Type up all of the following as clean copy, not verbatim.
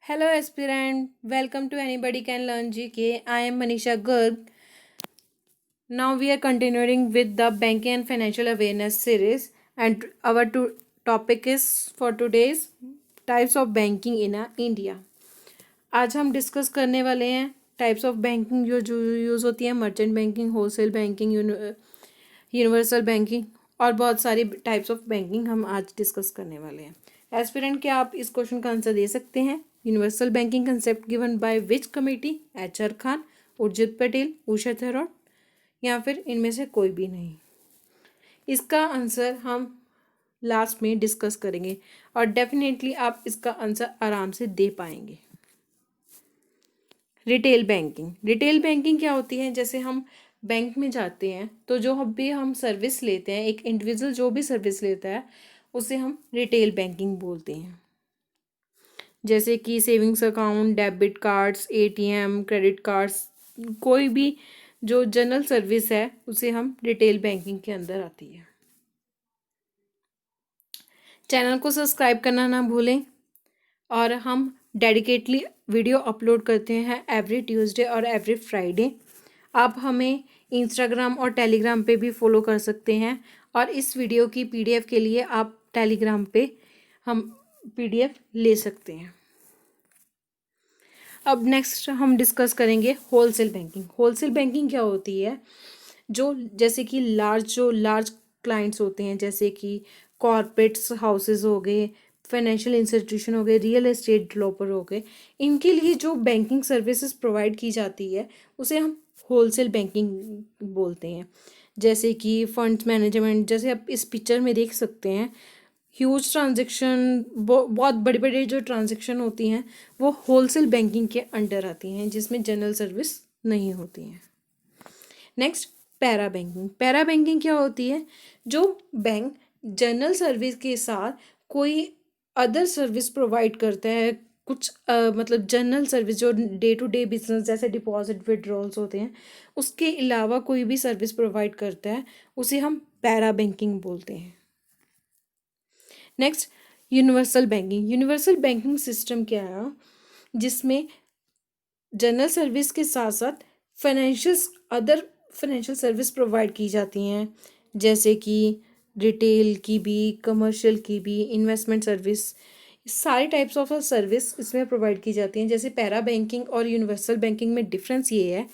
Hello, aspirant. Welcome to Anybody Can Learn GK. I am Manisha Garg. Now we are continuing with the banking and financial awareness series, and our topic is for today's types of banking in India. आज हम discuss करने वाले हैं types of banking जो use होती है, merchant banking, wholesale banking, universal banking और बहुत सारी टाइप्स ऑफ बैंकिंग हम आज डिस्कस करने वाले हैं. एस्पिरेंट, क्या आप इस क्वेश्चन का आंसर दे सकते हैं? Universal banking concept given by which committee? HR Khan, Urjit Patel, Usha Thorat या फिर इनमें से कोई भी नहीं? इसका आंसर हम लास्ट में डिस्कस करेंगे और डेफिनेटली आप इसका आंसर आराम से दे पाएंगे. रिटेल बैंकिंग क्या होती है? जैसे हम बैंक में जाते हैं तो जो भी हम सर्विस लेते हैं, एक इंडिविजुअल जो भी सर्विस लेता है उसे हम रिटेल बैंकिंग बोलते हैं. जैसे कि savings account, debit cards, ATM, credit cards, कोई भी जो जनरल सर्विस है उसे हम रिटेल बैंकिंग के अंदर आती है. चैनल को सब्सक्राइब करना ना भूलें और हम डेडिकेटली वीडियो अपलोड करते हैं एवरी ट्यूसडे और एवरी फ्राइडे. आप हमें इंस्टाग्राम और टेलीग्राम पे भी फॉलो कर सकते हैं और इस वीडियो की PDF के लिए आप टेलीग्राम पे हम PDF ले सकते हैं. अब नेक्स्ट हम डिस्कस करेंगे होलसेल बैंकिंग क्या होती है? जैसे कि लार्ज क्लाइंट्स होते हैं, जैसे कि कॉर्पोरेट्स हाउसेस हो गए, फाइनेंशियल इंस्टीट्यूशन हो गए, रियल एस्टेट डेवलपर हो गए, इनके लिए जो बैंकिंग सर्विसेज प्रोवाइड की जाती है उसे हम होलसेल बैंकिंग बोलते हैं. जैसे कि फंड्स मैनेजमेंट, जैसे आप इस पिक्चर में देख सकते हैं, ह्यूज ट्रांजेक्शन, बहुत बड़े बड़े जो ट्रांजेक्शन होती हैं वो होलसेल बैंकिंग के अंडर आती हैं, जिसमें जनरल सर्विस नहीं होती हैं. नेक्स्ट, पैरा बैंकिंग क्या होती है? जो बैंक जनरल सर्विस के साथ कोई अदर सर्विस प्रोवाइड करता है, कुछ मतलब जनरल सर्विस जो डे टू डे बिजनेस जैसे डिपॉजिट विड्रॉल्स होते हैं उसके अलावा कोई भी सर्विस प्रोवाइड करता है उसे हम पैरा बैंकिंग बोलते हैं. नेक्स्ट, यूनिवर्सल बैंकिंग सिस्टम क्या है? जिसमें जनरल सर्विस के साथ साथ अदर फाइनेंशियल सर्विस प्रोवाइड की जाती हैं, जैसे कि रिटेल की भी, कमर्शियल की भी, इन्वेस्टमेंट सर्विस, सारे टाइप्स ऑफ सर्विस इसमें प्रोवाइड की जाती हैं. जैसे पैरा बैंकिंग और यूनिवर्सल बैंकिंग में डिफरेंस ये है,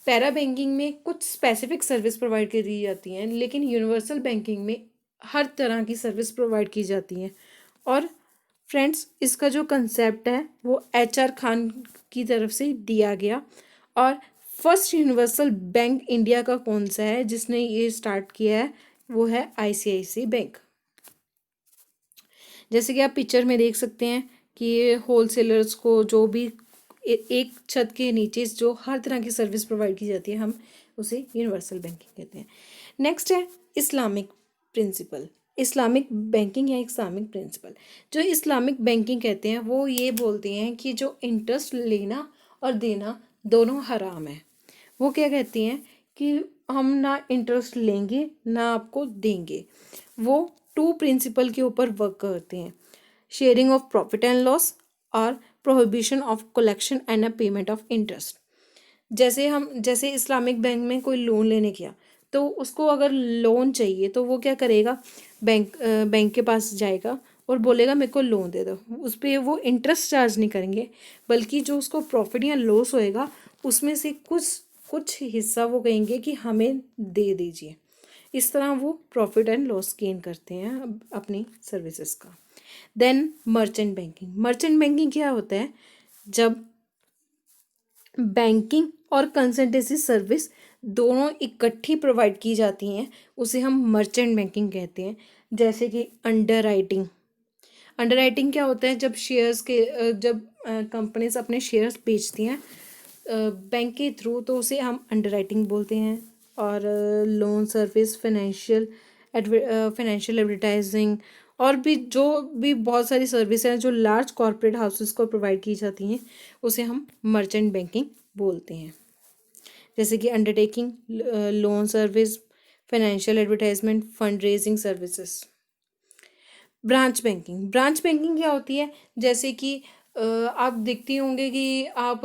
पैरा बैंकिंग में कुछ स्पेसिफिक सर्विस प्रोवाइड की दी जाती हैं, लेकिन यूनिवर्सल बैंकिंग में हर तरह की सर्विस प्रोवाइड की जाती हैं. और फ्रेंड्स, इसका जो कंसेप्ट है वो HR खान की तरफ से दिया गया. और फर्स्ट यूनिवर्सल बैंक इंडिया का कौन सा है जिसने ये स्टार्ट किया है? वो है ICICI बैंक. जैसे कि आप पिक्चर में देख सकते हैं कि ये होलसेलर्स को जो भी एक छत के नीचे जो हर तरह की सर्विस प्रोवाइड की जाती है, हम उसे यूनिवर्सल बैंकिंग कहते हैं. नेक्स्ट है इस्लामिक बैंकिंग या इस्लामिक प्रिंसिपल. जो इस्लामिक बैंकिंग कहते हैं वो ये बोलते हैं कि जो इंटरेस्ट लेना और देना दोनों हराम है. वो क्या कहती हैं कि हम ना इंटरेस्ट लेंगे ना आपको देंगे. वो 2 प्रिंसिपल के ऊपर वर्क करते हैं, sharing of profit and loss और prohibition of collection and payment of interest. जैसे इस्लामिक बैंक में कोई लोन लेने गया तो उसको अगर लोन चाहिए तो वो क्या करेगा, बैंक के पास जाएगा और बोलेगा मेरे को लोन दे दो. उस पर वो इंटरेस्ट चार्ज नहीं करेंगे, बल्कि जो उसको प्रॉफिट या लॉस होएगा उसमें से कुछ हिस्सा वो कहेंगे कि हमें दे दीजिए. इस तरह वो प्रॉफिट एंड लॉस गेन करते हैं अपनी सर्विसेज का. देन मर्चेंट बैंकिंग क्या होता है? जब बैंकिंग और कंसल्टेंसी सर्विस दोनों इकट्ठी प्रोवाइड की जाती हैं उसे हम मर्चेंट बैंकिंग कहते हैं. जैसे कि अंडरराइटिंग क्या होता है? जब कंपनीज अपने शेयर्स बेचती हैं बैंक के थ्रू तो उसे हम अंडरराइटिंग बोलते हैं. और लोन सर्विस, फाइनेंशियल एडवर्टाइजिंग और भी जो भी बहुत सारी सर्विस हैं जो लार्ज कॉर्पोरेट हाउसेस को प्रोवाइड की जाती हैं उसे हम मर्चेंट बैंकिंग बोलते हैं. जैसे कि undertaking, loan service, financial advertisement, fund raising services. Branch banking क्या होती है? जैसे कि आप देखती होंगे कि आप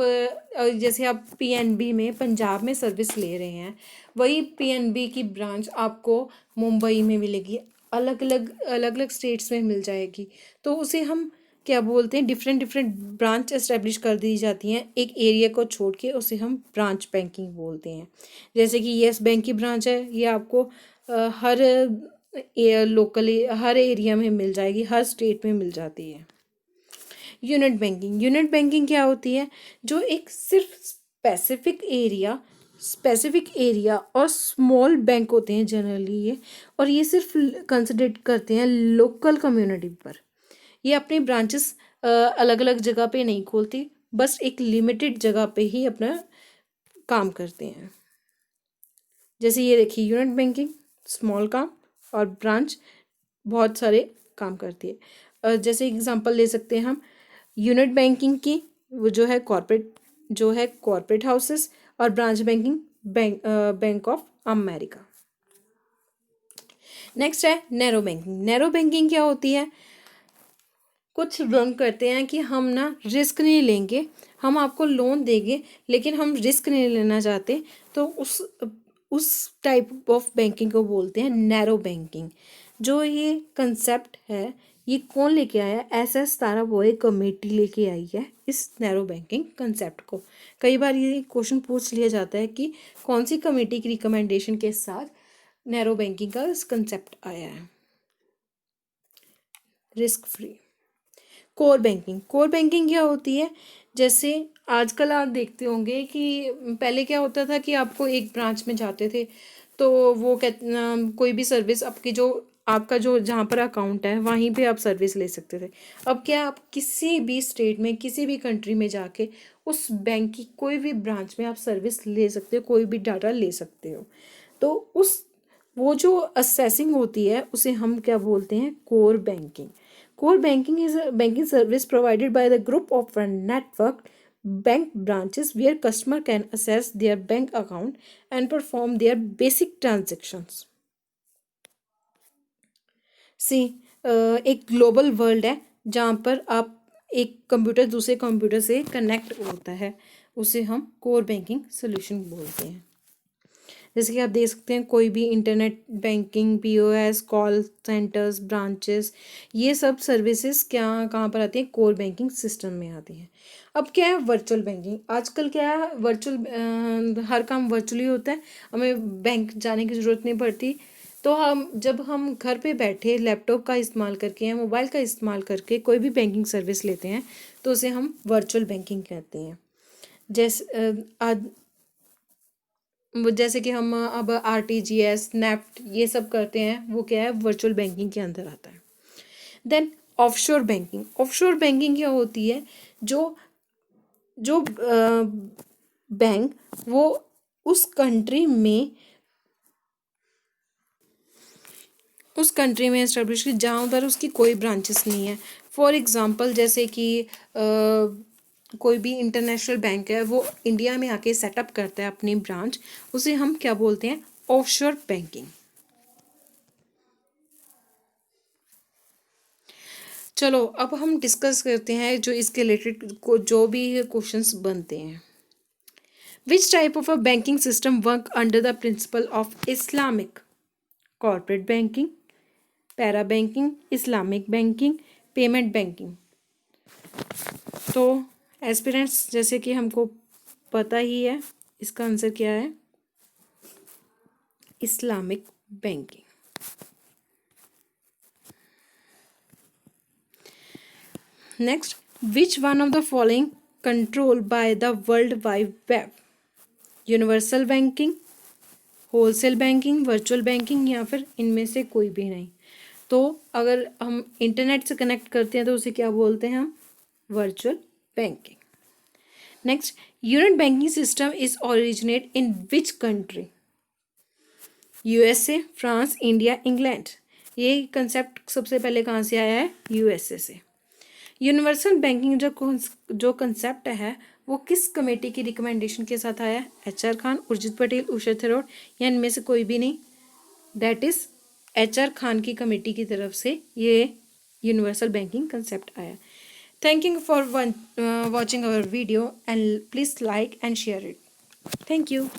जैसे आप पीएनबी में पंजाब में सर्विस ले रहे हैं, वही पीएनबी की ब्रांच आपको मुंबई में मिलेगी, अलग अलग स्टेट्स में मिल जाएगी। तो उसे हम क्या बोलते हैं, डिफरेंट डिफरेंट ब्रांच एस्टेब्लिश कर दी जाती हैं एक एरिया को छोड़ के, उसे हम ब्रांच बैंकिंग बोलते हैं। जैसे कि येस बैंक की ब्रांच है, ये आपको हर लोकली हर एरिया में मिल जाएगी, हर स्टेट में मिल जाती है। यूनिट बैंकिंग क्या होती है, जो एक सिर्फ स्पेसिफिक एरिया और स्मॉल बैंक होते हैं जनरली ये, और ये सिर्फ कंसिडर करते हैं लोकल कम्युनिटी पर। ये अपनी ब्रांचेस अलग अलग जगह पे नहीं खोलती, बस एक लिमिटेड जगह पे ही अपना काम करते हैं। जैसे ये देखिए, यूनिट बैंकिंग स्मॉल काम और ब्रांच बहुत सारे काम करती है। जैसे एग्जांपल ले सकते हैं हम यूनिट बैंकिंग की, वो जो है कॉर्पोरेट हाउसेस, और branch banking bank of America. Next है नैरो बैंकिंग। नैरो बैंकिंग क्या होती है, कुछ बैंक करते हैं कि हम ना रिस्क नहीं लेंगे, हम आपको लोन देंगे लेकिन हम रिस्क नहीं लेना चाहते, तो उस टाइप ऑफ बैंकिंग को बोलते हैं नैरो बैंकिंग। जो ये कंसेप्ट है, ये कौन लेके आया, SS ताराबोए कमेटी लेके आई है इस नैरो बैंकिंग कंसेप्ट को। कई बार ये क्वेश्चन पूछ लिया जाता है कि कौन सी कमेटी की रिकमेंडेशन के साथ नैरो बैंकिंग का कंसेप्ट आया है। Risk free. कोर बैंकिंग क्या होती है, जैसे आजकल आप देखते होंगे कि पहले क्या होता था कि आपको एक ब्रांच में जाते थे तो वो कोई भी सर्विस आपका जो जहाँ पर अकाउंट है वहीं पे आप सर्विस ले सकते थे। अब क्या, आप किसी भी स्टेट में किसी भी कंट्री में जाके उस बैंक की कोई भी ब्रांच में आप सर्विस ले सकते हो, कोई भी डाटा ले सकते हो। तो वो जो असेसिंग होती है उसे हम क्या बोलते हैं, core banking. Core banking is a banking service provided by the group of network bank branches where customer can access their bank account and perform their basic transactions. See, एक ग्लोबल वर्ल्ड है जहाँ पर आप एक computer दूसरे computer से connect होता है, उसे हम कोर बैंकिंग सोल्यूशन बोलते हैं। जैसे कि आप देख सकते हैं, कोई भी internet banking, POS, call centres, branches, ये सब सर्विसेज कहाँ पर आती हैं, कोर बैंकिंग सिस्टम में आती हैं। अब क्या है वर्चुअल बैंकिंग, आजकल क्या है हर काम वर्चुअली होता है, हमें बैंक जाने की ज़रूरत नहीं पड़ती। तो जब हम घर पे बैठे लैपटॉप का इस्तेमाल करके या मोबाइल का इस्तेमाल करके कोई भी बैंकिंग सर्विस लेते हैं तो उसे हम वर्चुअल बैंकिंग कहते हैं। जैसे कि हम अब RTGS, नेफ्ट ये सब करते हैं, वो क्या है, वर्चुअल बैंकिंग के अंदर आता है। Then offshore banking. Offshore banking क्या होती है, जो जो बैंक वो उस कंट्री में एस्टेब्लिश की जहाँ उधर उसकी कोई ब्रांचेस नहीं है। फॉर एग्जांपल, जैसे कि कोई भी इंटरनेशनल बैंक है, वो इंडिया में आके सेटअप करता है अपनी ब्रांच, उसे हम क्या बोलते हैं, ऑफशोर बैंकिंग। चलो अब हम डिस्कस करते हैं जो इसके रिलेटेड जो भी क्वेश्चंस बनते हैं। Which type of a banking system work under the principle of Islamic? Corporate banking, para banking, Islamic banking, payment banking. तो एस्पिरेंट्स, जैसे कि हमको पता ही है इसका आंसर क्या है, Islamic banking. Next, which one of the following control by the world wide web? Universal banking, wholesale banking, virtual banking, या फिर इनमें से कोई भी नहीं। तो अगर हम इंटरनेट से कनेक्ट करते हैं तो उसे क्या बोलते हैं हम, virtual banking. Next, unit banking system is originate in which country? USA, France, India, England. ये कंसेप्ट सबसे पहले कहाँ से आया है, USA से। यूनिवर्सल बैंकिंग जो कंसेप्ट है वो किस कमेटी की रिकमेंडेशन के साथ आया है? HR खान, उर्जित पटेल, उषा थेरोट, या इनमें से कोई भी नहीं। दैट इज HR खान की कमेटी की तरफ से ये यूनिवर्सल बैंकिंग कंसेप्ट आया। Thank you for watching our video, and please like and share it. Thank you.